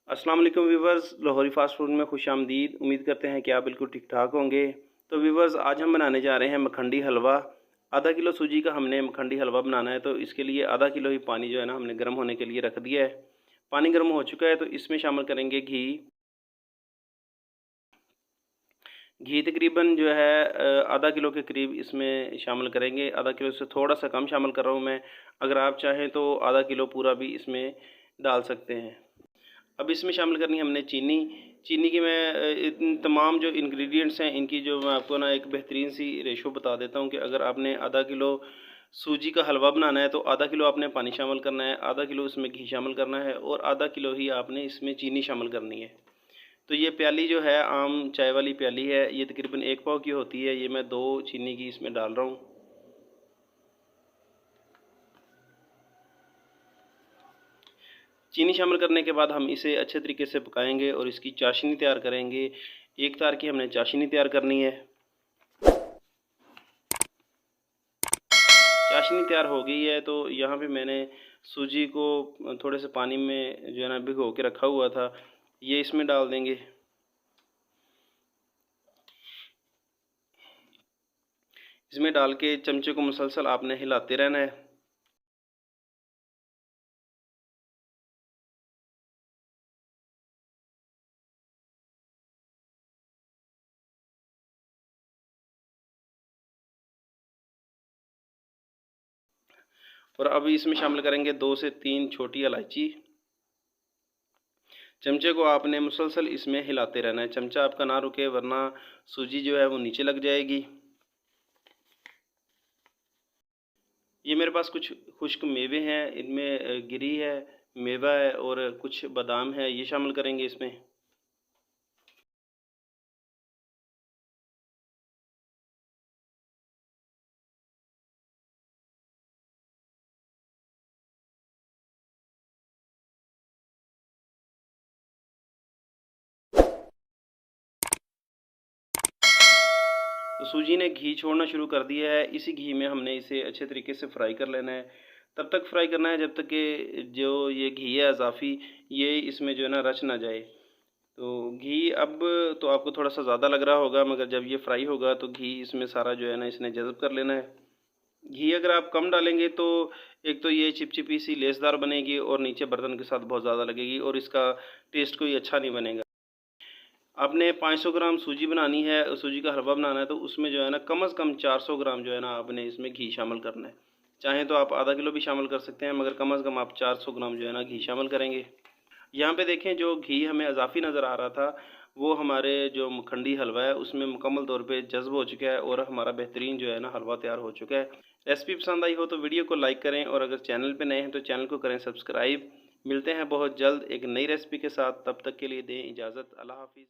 अस्सलाम वालेकुम viewers, Lahori fast food में खुशामदीद। उम्मीद करते हैं कि आप बिल्कुल ठीक ठाक होंगे। तो व्यूवर्स, आज हम बनाने जा रहे हैं मखंडी हलवा। आधा किलो सूजी का हमने मखंडी हलवा बनाना है, तो इसके लिए आधा किलो ही पानी जो है ना हमने गर्म होने के लिए रख दिया है। पानी गर्म हो चुका है तो इसमें शामिल करेंगे घी। घी तकरीबन जो है आधा किलो के करीब इसमें शामिल करेंगे। आधा किलो से थोड़ा सा कम शामिल कर रहा हूँ मैं। अगर आप चाहें तो आधा किलो पूरा भी इसमें डाल सकते हैं। अब इसमें शामिल करनी है हमने चीनी। चीनी की मैं इन तमाम जो इंग्रेडिएंट्स हैं इनकी जो मैं आपको ना एक बेहतरीन सी रेशो बता देता हूँ कि अगर आपने आधा किलो सूजी का हलवा बनाना है तो आधा किलो आपने पानी शामिल करना है, आधा किलो इसमें घी शामिल करना है और आधा किलो ही आपने इसमें चीनी शामिल करनी है। तो ये प्याली जो है आम चाय वाली प्याली है, ये तकरीबन 1 पाव की होती है। ये मैं 2 चीनी की इसमें डाल रहा हूँ। चीनी शामिल करने के बाद हम इसे अच्छे तरीके से पकाएंगे और इसकी चाशनी तैयार करेंगे। एक तार की हमने चाशनी तैयार करनी है। चाशनी तैयार हो गई है तो यहाँ पे मैंने सूजी को थोड़े से पानी में जो है ना भिगो के रखा हुआ था, ये इसमें डाल देंगे। इसमें डाल के चमचे को मुसलसल आपने हिलाते रहना है। और अब इसमें शामिल करेंगे 2 से 3 छोटी इलायची। चमचे को आपने मुसलसल इसमें हिलाते रहना है, चमचा आपका ना रुके वरना सूजी जो है वो नीचे लग जाएगी। ये मेरे पास कुछ खुश्क मेवे हैं, इनमें गिरी है, मेवा है और कुछ बादाम है, ये शामिल करेंगे इसमें। तो सूजी ने घी छोड़ना शुरू कर दिया है। इसी घी में हमने इसे अच्छे तरीके से फ्राई कर लेना है। तब तक फ्राई करना है जब तक कि जो ये घी है इजाफ़ी ये इसमें जो है ना रच ना जाए। तो घी अब तो आपको थोड़ा सा ज़्यादा लग रहा होगा, मगर जब ये फ्राई होगा तो घी इसमें सारा जो है ना इसने जज़ब कर लेना है। घी अगर आप कम डालेंगे तो एक तो ये चिपचिपी सी लेसदार बनेगी और नीचे बर्तन के साथ बहुत ज़्यादा लगेगी और इसका टेस्ट कोई अच्छा नहीं बनेगा। आपने 500 ग्राम सूजी बनानी है, सूजी का हलवा बनाना है, तो उसमें जो है ना कम से कम 400 ग्राम जो है ना आपने इसमें घी शामिल करना है। चाहें तो आप आधा किलो भी शामिल कर सकते हैं, मगर कम से कम आप 400 ग्राम जो है ना घी शामिल करेंगे। यहाँ पे देखें जो घी हमें इजाफी नज़र आ रहा था वो हमारे जो मखंडी हलवा है उसमें मुकम्मल तौर पे जज्ब हो चुका है और हमारा बेहतरीन जो है ना हलवा तैयार हो चुका है। रेसिपी पसंद आई हो तो वीडियो को लाइक करें और अगर चैनल पे नए हैं तो चैनल को करें सब्सक्राइब। मिलते हैं बहुत जल्द एक नई रेसिपी के साथ, तब तक के लिए दें इजाज़त। अल्लाह हाफिज़।